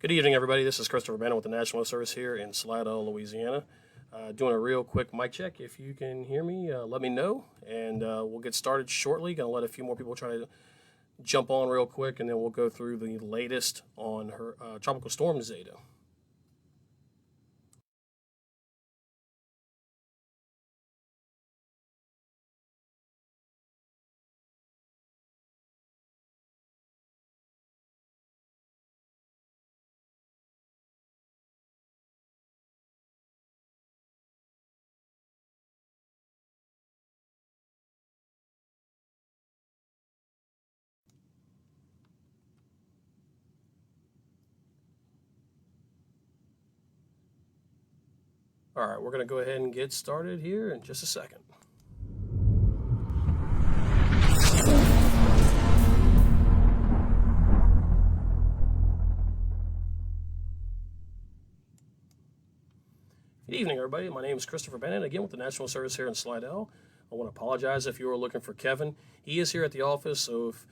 Good evening, everybody. This is Christopher Bannon with the National Weather Service here in Slidell, Louisiana. Doing a real quick mic check. If you can hear me, let me know, and we'll get started shortly. Going to let a few more people try to jump on real quick, and then we'll go through the latest on her tropical storm Zeta. All right, we're going to go ahead and get started here in just a second. Good evening, everybody. My name is Christopher Bannon, again with the National Service here in Slidell. I want to apologize if you were looking for Kevin. He is here at the office, so if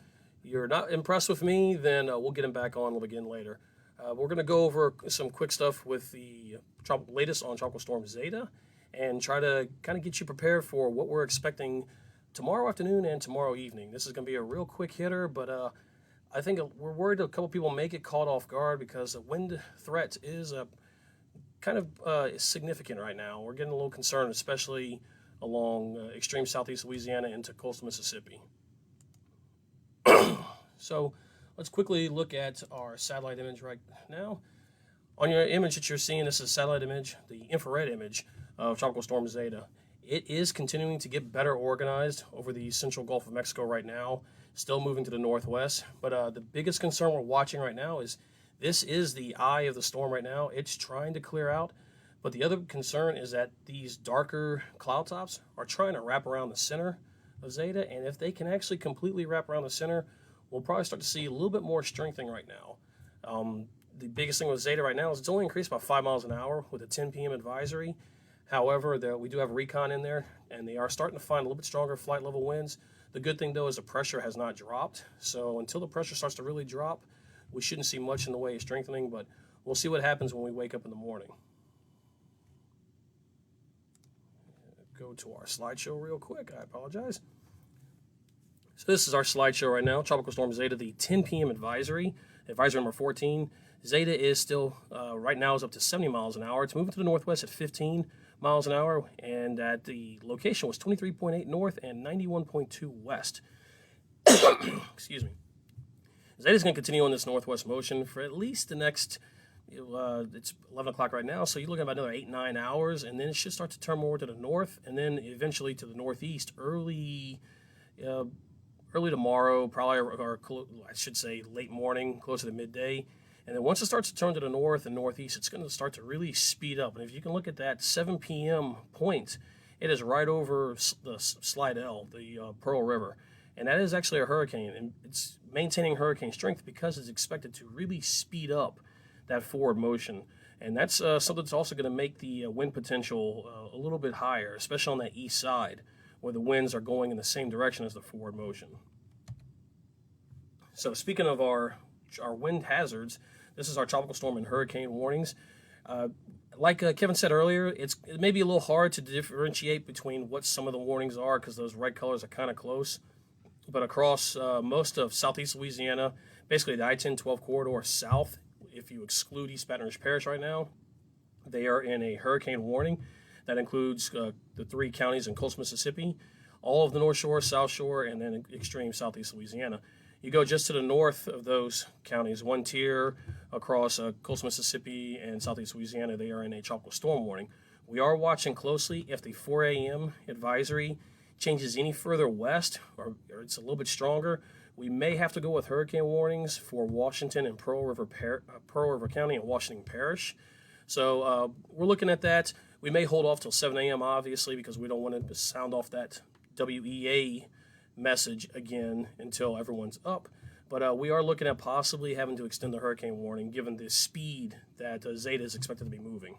you're not impressed with me, then we'll get him back on again later. We're going to go over some quick stuff with the latest on Tropical Storm Zeta and try to kind of get you prepared for what we're expecting tomorrow afternoon and tomorrow evening. This is going to be a real quick hitter, but I think we're worried a couple people may get caught off guard because the wind threat is kind of significant right now. We're getting a little concerned, especially along extreme southeast Louisiana into coastal Mississippi. So let's quickly look at our satellite image right now. On your image that you're seeing, this is a satellite image, the infrared image of Tropical Storm Zeta. It is continuing to get better organized over the central Gulf of Mexico right now, still moving to the northwest. But the biggest concern we're watching right now is this is the eye of the storm right now. It's trying to clear out. But the other concern is that these darker cloud tops are trying to wrap around the center of Zeta. And if they can actually completely wrap around the center, we'll probably start to see a little bit more strengthening right now. The biggest thing with Zeta right now is it's only increased by 5 miles an hour with a 10 p.m. advisory. However, we do have recon in there, and they are starting to find a little bit stronger flight level winds. The good thing, though, is the pressure has not dropped. So until the pressure starts to really drop, we shouldn't see much in the way of strengthening, but we'll see what happens when we wake up in the morning. Go to our slideshow real quick. I apologize. So this is our slideshow right now. Tropical Storm Zeta, the 10 p.m. advisory number 14. Zeta is still, right now, is up to 70 miles an hour. It's moving to the northwest at 15 miles an hour, and at the location was 23.8 north and 91.2 west. Excuse me. Zeta's going to continue on this northwest motion for at least the next, it's 11 o'clock right now, so you're looking at about another 8-9 hours, and then it should start to turn more to the north, and then eventually to the northeast early tomorrow, probably, or I should say late morning, closer to midday. And then once it starts to turn to the north and northeast, it's going to start to really speed up. And if you can look at that 7 p.m. point, it is right over the Slidell, the Pearl River. And that is actually a hurricane. And it's maintaining hurricane strength because it's expected to really speed up that forward motion. And that's something that's also going to make the wind potential a little bit higher, especially on that east side, where the winds are going in the same direction as the forward motion. So speaking of our wind hazards, this is our tropical storm and hurricane warnings. Like Kevin said earlier, it may be a little hard to differentiate between what some of the warnings are because those red colors are kind of close. But across most of southeast Louisiana, basically the I-10-12 corridor south, if you exclude East Baton Rouge Parish right now, they are in a hurricane warning. That includes the 3 counties in coastal Mississippi, all of the North Shore, South Shore, and then extreme southeast Louisiana. You go just to the north of those counties, one tier across coastal Mississippi and southeast Louisiana, they are in a tropical storm warning. We are watching closely if the 4 a.m. advisory changes any further west or it's a little bit stronger. We may have to go with hurricane warnings for Washington and Pearl River County and Washington Parish. So we're looking at that. We may hold off till 7 a.m., obviously, because we don't want to sound off that WEA message again until everyone's up. But we are looking at possibly having to extend the hurricane warning given the speed that Zeta is expected to be moving.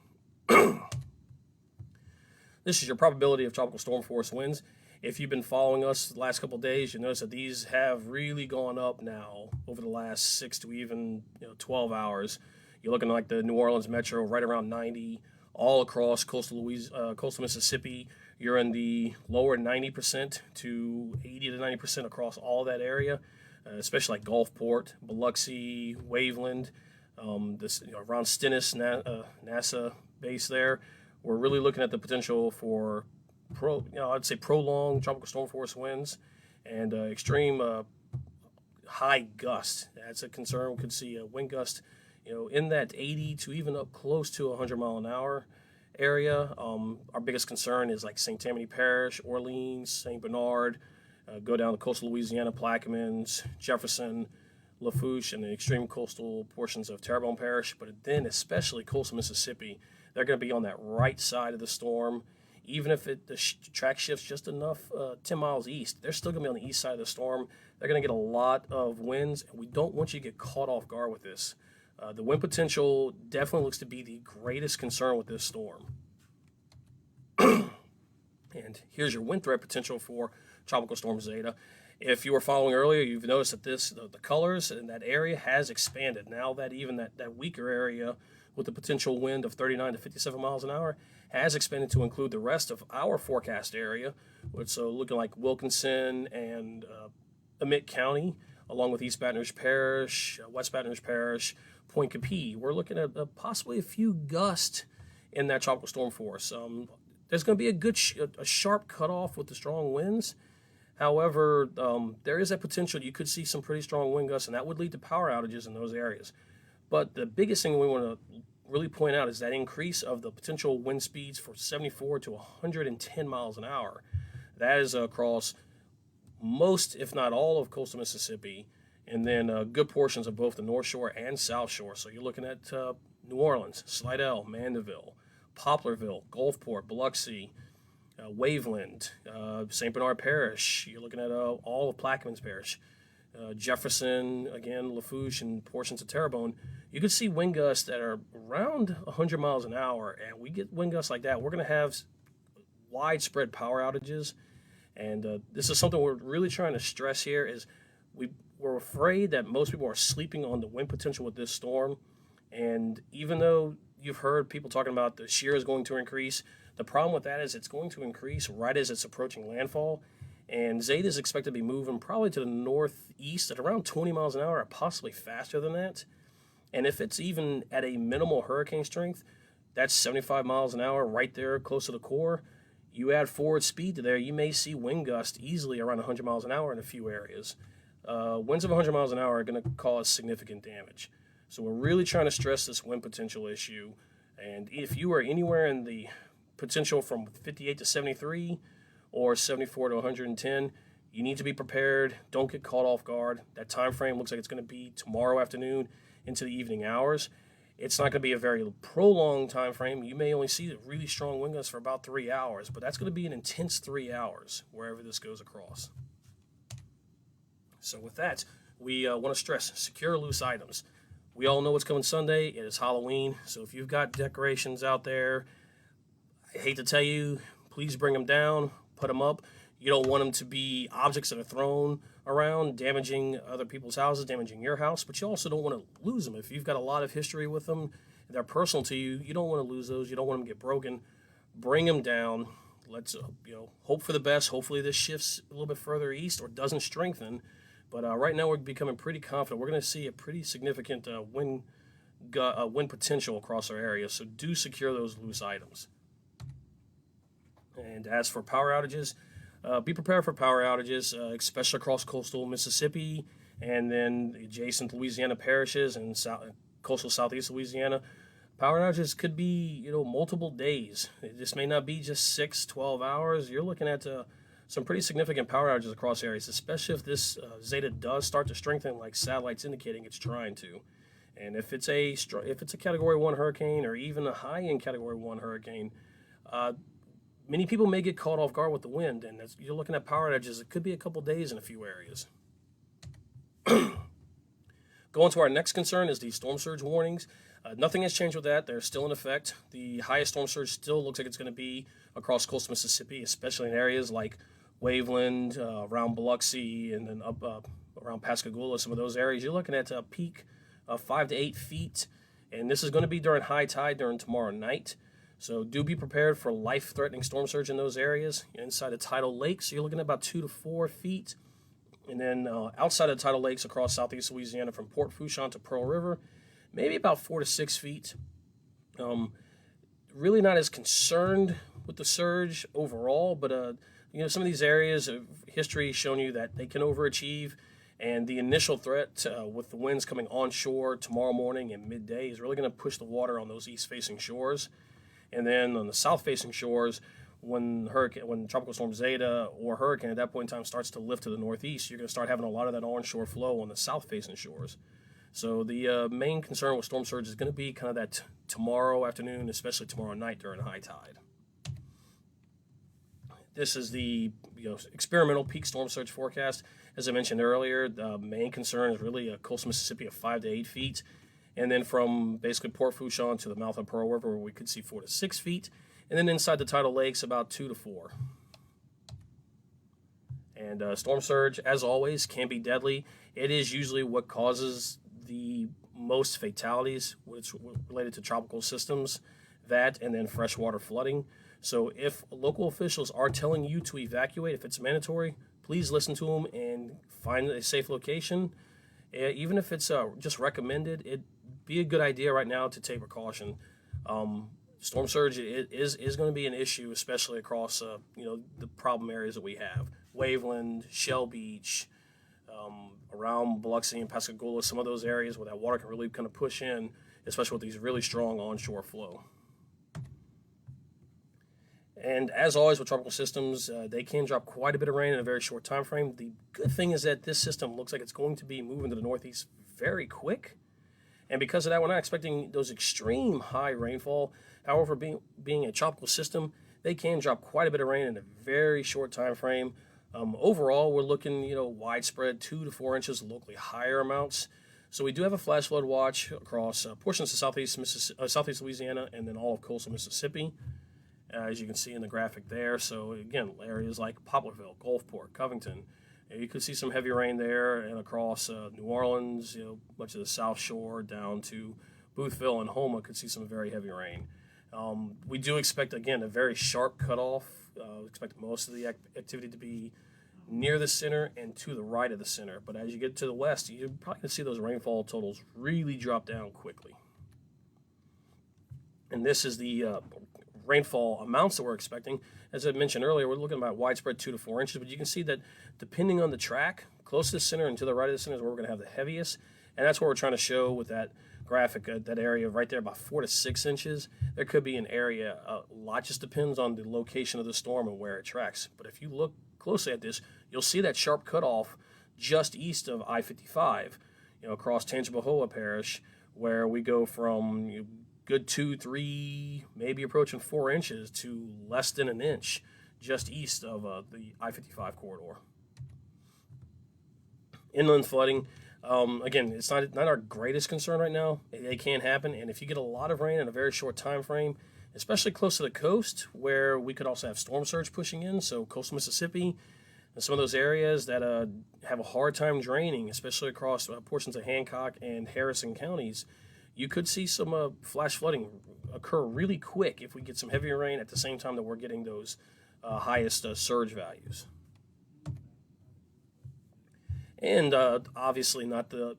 This is your probability of tropical storm force winds. If you've been following us the last couple of days, you notice that these have really gone up now over the last 6 to even 12 hours. You're looking like the New Orleans metro right around 90, all across coastal coastal Mississippi. You're in the lower 90% to 80 to 90% across all that area, especially like Gulfport, Biloxi, Waveland, around Stennis, NASA base there. We're really looking at the potential for I'd say prolonged tropical storm force winds and extreme high gust. That's a concern. We could see a wind gust, in that 80 to even up close to 100 mile an hour area. Our biggest concern is like St. Tammany Parish, Orleans, St. Bernard, go down to coastal Louisiana, Plaquemines, Jefferson, Lafourche, and the extreme coastal portions of Terrebonne Parish, but then especially coastal Mississippi. They're going to be on that right side of the storm. Even if the track shifts just enough 10 miles east, they're still going to be on the east side of the storm. They're going to get a lot of winds, and we don't want you to get caught off guard with this. The wind potential definitely looks to be the greatest concern with this storm. And here's your wind threat potential for Tropical Storm Zeta. If you were following earlier, you've noticed that the colors in that area has expanded. Now that even that weaker area with the potential wind of 39 to 57 miles an hour has expanded to include the rest of our forecast area, so looking like Wilkinson and Emmett County, along with East Baton Rouge Parish, West Baton Rouge Parish, Point Capee. We're looking at possibly a few gusts in that tropical storm force. There's going to be a sharp cutoff with the strong winds. However, there is that potential you could see some pretty strong wind gusts, and that would lead to power outages in those areas. But the biggest thing we want to really point out is that increase of the potential wind speeds for 74 to 110 miles an hour. That is across most, if not all, of coastal Mississippi, and then good portions of both the North Shore and South Shore. So you're looking at New Orleans, Slidell, Mandeville, Poplarville, Gulfport, Biloxi, Waveland, St. Bernard Parish. You're looking at all of Plaquemines Parish, Jefferson, again, Lafourche, and portions of Terrebonne. You could see wind gusts that are around 100 miles an hour, and we get wind gusts like that, we're going to have widespread power outages. And this is something we're really trying to stress here is we're afraid that most people are sleeping on the wind potential with this storm. And even though you've heard people talking about the shear is going to increase, the problem with that is it's going to increase right as it's approaching landfall. And Zeta is expected to be moving probably to the northeast at around 20 miles an hour, or possibly faster than that. And if it's even at a minimal hurricane strength, that's 75 miles an hour right there close to the core. You add forward speed to there, you may see wind gusts easily around 100 miles an hour in a few areas. Winds of 100 miles an hour are going to cause significant damage. So we're really trying to stress this wind potential issue. And if you are anywhere in the potential from 58 to 73 or 74 to 110, you need to be prepared. Don't get caught off guard. That time frame looks like it's going to be tomorrow afternoon into the evening hours. It's not going to be a very prolonged time frame. You may only see the really strong wind gusts for about 3 hours, but that's going to be an intense 3 hours wherever this goes across. So with that, we want to stress secure loose items. We all know what's coming Sunday. It is Halloween, so if you've got decorations out there, I hate to tell you, please bring them down, put them up. You don't want them to be objects that are thrown around, damaging other people's houses, damaging your house, but you also don't want to lose them. If you've got a lot of history with them, they're personal to you, you don't want to lose those. You don't want them to get broken. Bring them down. Let's hope for the best. Hopefully this shifts a little bit further east or doesn't strengthen. But right now we're becoming pretty confident. We're going to see a pretty significant wind potential across our area, so do secure those loose items. And as for power outages, be prepared for power outages, especially across coastal Mississippi and then the adjacent Louisiana parishes and coastal southeast Louisiana. Power outages could be, multiple days. This may not be just 6-12 hours. You're looking at some pretty significant power outages across areas, especially if this Zeta does start to strengthen, like satellites indicating it's trying to. And if it's a Category 1 hurricane or even a high-end Category 1 hurricane, many people may get caught off guard with the wind, and as you're looking at power outages, it could be a couple days in a few areas. Going to our next concern is the storm surge warnings. Nothing has changed with that. They're still in effect. The highest storm surge still looks like it's going to be across coastal Mississippi, especially in areas like Waveland, around Biloxi, and then up around Pascagoula, some of those areas. You're looking at a peak of 5 to 8 feet And this is going to be during high tide during tomorrow night. So do be prepared for life-threatening storm surge in those areas. Inside the tidal lakes, you're looking at about 2 to 4 feet. And then outside of the tidal lakes across southeast Louisiana from Port Fourchon to Pearl River, maybe about 4 to 6 feet. Really not as concerned with the surge overall, but some of these areas of history has shown you that they can overachieve, and the initial threat with the winds coming onshore tomorrow morning and midday is really going to push the water on those east-facing shores. And then on the south-facing shores, when Tropical Storm Zeta or hurricane at that point in time starts to lift to the northeast, you're going to start having a lot of that onshore flow on the south-facing shores. So the main concern with storm surge is going to be kind of that tomorrow afternoon, especially tomorrow night during high tide. This is the experimental peak storm surge forecast. As I mentioned earlier, the main concern is really coastal Mississippi of 5 to 8 feet. And then from basically Port Fourchon to the mouth of Pearl River, where we could see 4 to 6 feet. And then inside the tidal lakes, about 2 to 4. And storm surge, as always, can be deadly. It is usually what causes the most fatalities, which related to tropical systems, that and then freshwater flooding. So if local officials are telling you to evacuate, if it's mandatory, please listen to them and find a safe location. Even if it's just recommended, it'd be a good idea right now to take precaution. Storm surge is going to be an issue, especially across the problem areas that we have. Waveland, Shell Beach, around Biloxi and Pascagoula, some of those areas where that water can really kind of push in, especially with these really strong onshore flow. And as always with tropical systems, they can drop quite a bit of rain in a very short time frame. The good thing is that this system looks like it's going to be moving to the northeast very quick. And because of that, we're not expecting those extreme high rainfall. However, being a tropical system, they can drop quite a bit of rain in a very short time frame. Overall, we're looking, widespread 2 to 4 inches, locally higher amounts. So we do have a flash flood watch across portions of southeast Louisiana and then all of coastal Mississippi, as you can see in the graphic there. So again, areas like Poplarville, Gulfport, Covington, you could see some heavy rain there, and across New Orleans, much of the South Shore down to Boothville and Houma could see some very heavy rain. We do expect, again, a very sharp cutoff. We expect most of the activity to be near the center and to the right of the center. But as you get to the west, you're probably going to see those rainfall totals really drop down quickly. And this is the rainfall amounts that we're expecting. As I mentioned earlier, we're looking at widespread 2 to 4 inches, but you can see that depending on the track, close to the center and to the right of the center is where we're going to have the heaviest. And that's what we're trying to show with that graphic, that area right there, about 4 to 6 inches. There could be an area, a lot just depends on the location of the storm and where it tracks. But if you look closely at this, you'll see that sharp cutoff just east of I-55, across Tangipahoa Parish, where we go from good 2, 3, maybe approaching 4 inches to less than an inch just east of the I-55 corridor. Inland flooding, again, it's not our greatest concern right now. It can happen, and if you get a lot of rain in a very short time frame, especially close to the coast, where we could also have storm surge pushing in, so coastal Mississippi and some of those areas that have a hard time draining, especially across portions of Hancock and Harrison counties, you could see some flash flooding occur really quick if we get some heavier rain at the same time that we're getting those highest surge values. And obviously not the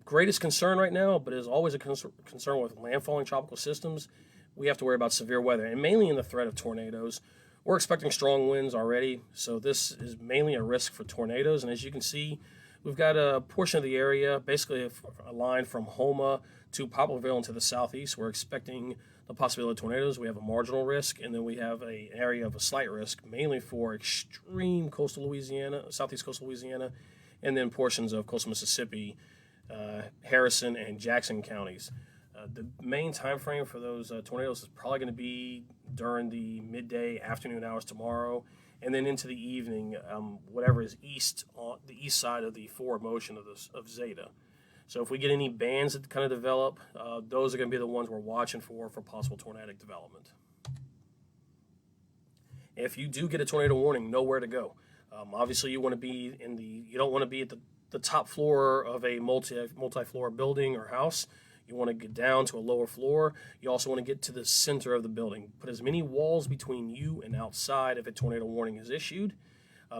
greatest concern right now, but is always a concern with landfalling tropical systems. We have to worry about severe weather, and mainly in the threat of tornadoes. We're expecting strong winds already, so this is mainly a risk for tornadoes. And as you can see, we've got a portion of the area, basically a line from Houma to Poplarville and to the southeast. We're expecting the possibility of tornadoes. We have a marginal risk, and then we have an area of a slight risk, mainly for extreme coastal Louisiana, southeast coastal Louisiana, and then portions of coastal Mississippi, Harrison, and Jackson counties. The main time frame for those tornadoes is probably going to be during the midday, afternoon hours tomorrow, and then into the evening, whatever is on the east side of the forward motion of Zeta. So if we get any bands that kind of develop, those are going to be the ones we're watching for possible tornadic development. If you do get a tornado warning, know where to go. Obviously, you don't want to be at the top floor of a multi-floor building or house. You want to get down to a lower floor. You also want to get to the center of the building. Put as many walls between you and outside if a tornado warning is issued.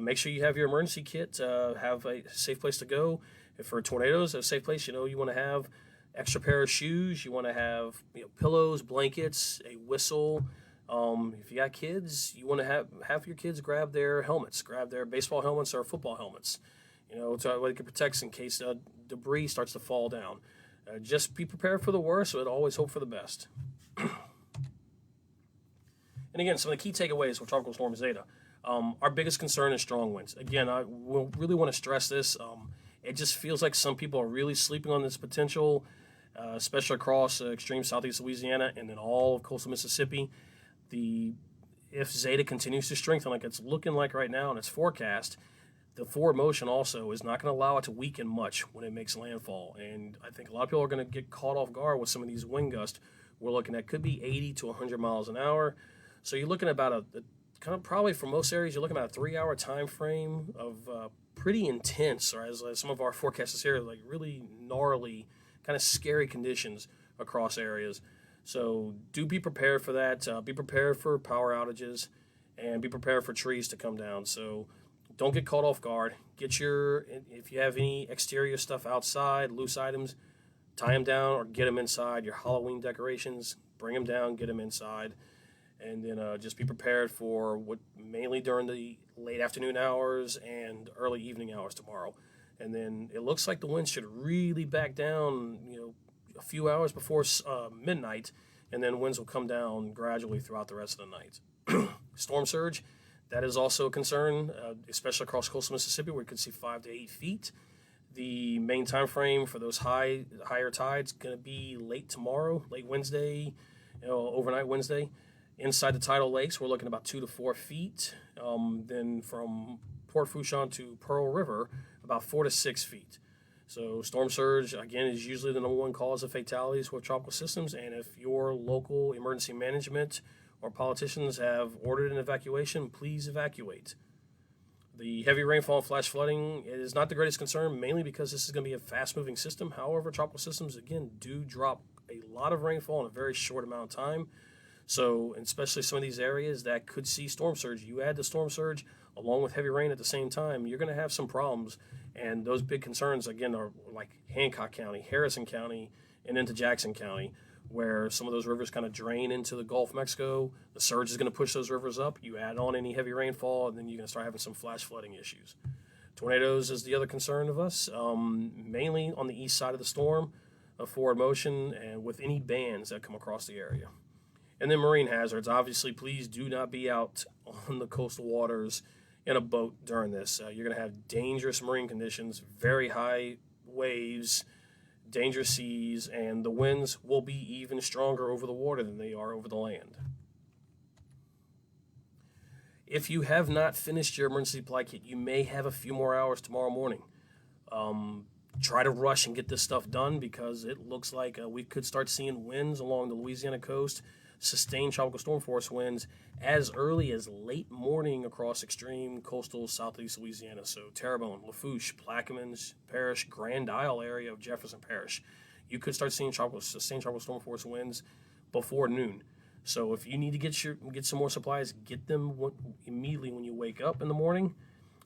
Make sure you have your emergency kit, have a safe place to go. If for tornadoes, a safe place, you want to have extra pair of shoes. You want to have pillows, blankets, a whistle. If you got kids, you want to have your kids grab their helmets, grab their baseball helmets or football helmets, so they can protect in case debris starts to fall down. Just be prepared for the worst, but always hope for the best. And again, some of the key takeaways for Tropical Storm Zeta. Our biggest concern is strong winds. Again, I will really want to stress this. It just feels like some people are really sleeping on this potential, especially across extreme southeast Louisiana and then all of coastal Mississippi. If Zeta continues to strengthen like it's looking like right now and it's forecast, the forward motion also is not going to allow it to weaken much when it makes landfall. And I think a lot of people are going to get caught off guard with some of these wind gusts we're looking at. Could be 80 to 100 miles an hour. So you're looking at about a kind of probably for most areas, you're looking at a 3-hour time frame of pretty intense, or as some of our forecasters here, like really gnarly, kind of scary conditions across areas. So do be prepared for that. Be prepared for power outages, and be prepared for trees to come down. So don't get caught off guard. If you have any exterior stuff outside, loose items, tie them down or get them inside. Your Halloween decorations, bring them down, get them inside. And then just be prepared for what mainly during the late afternoon hours and early evening hours tomorrow. And then it looks like the winds should really back down, a few hours before midnight, and then winds will come down gradually throughout the rest of the night. Storm surge, that is also a concern, especially across coastal Mississippi, where you could see 5 to 8 feet. The main time frame for those higher tides going to be late tomorrow, late Wednesday, overnight Wednesday. Inside the tidal lakes, we're looking about 2 to 4 feet. Then from Port Fourchon to Pearl River, about 4 to 6 feet. So storm surge, again, is usually the number one cause of fatalities with tropical systems. And if your local emergency management or politicians have ordered an evacuation, please evacuate. The heavy rainfall and flash flooding is not the greatest concern, mainly because this is going to be a fast-moving system. However, tropical systems, again, do drop a lot of rainfall in a very short amount of time. So, especially some of these areas that could see storm surge, you add the storm surge along with heavy rain at the same time, you're going to have some problems. And those big concerns, again, are like Hancock County, Harrison County, and into Jackson County, where some of those rivers kind of drain into the Gulf of Mexico. The surge is going to push those rivers up. You add on any heavy rainfall, and then you're going to start having some flash flooding issues. Tornadoes is the other concern of us, mainly on the east side of the storm, of forward motion, and with any bands that come across the area. And then marine hazards. Obviously, please do not be out on the coastal waters in a boat during this. You're going to have dangerous marine conditions, very high waves, dangerous seas, and the winds will be even stronger over the water than they are over the land. If you have not finished your emergency supply kit, you may have a few more hours tomorrow morning. Try to rush and get this stuff done because it looks like we could start seeing winds along the Louisiana coast, sustained tropical storm force winds as early as late morning across extreme coastal southeast Louisiana. So Terrebonne, Lafourche, Plaquemines Parish, Grand Isle area of Jefferson Parish. You could start seeing sustained tropical storm force winds before noon. So if you need to get some more supplies, get them immediately when you wake up in the morning,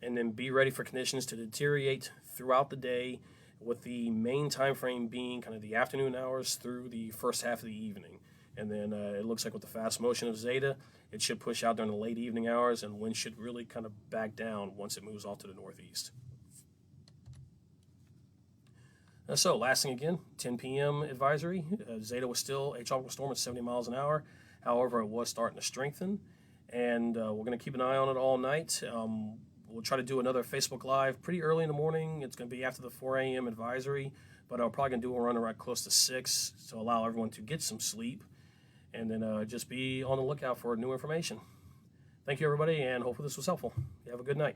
and then be ready for conditions to deteriorate throughout the day, with the main time frame being kind of the afternoon hours through the first half of the evening. And then it looks like with the fast motion of Zeta, it should push out during the late evening hours, and winds should really kind of back down once it moves off to the northeast. So last thing again, 10 p.m. advisory. Zeta was still a tropical storm at 70 miles an hour. However, it was starting to strengthen, and we're going to keep an eye on it all night. We'll try to do another Facebook Live pretty early in the morning. It's going to be after the 4 a.m. advisory, but I'm probably going to do a run around close to 6 to allow everyone to get some sleep, and then just be on the lookout for new information. Thank you, everybody, and hopefully this was helpful. You have a good night.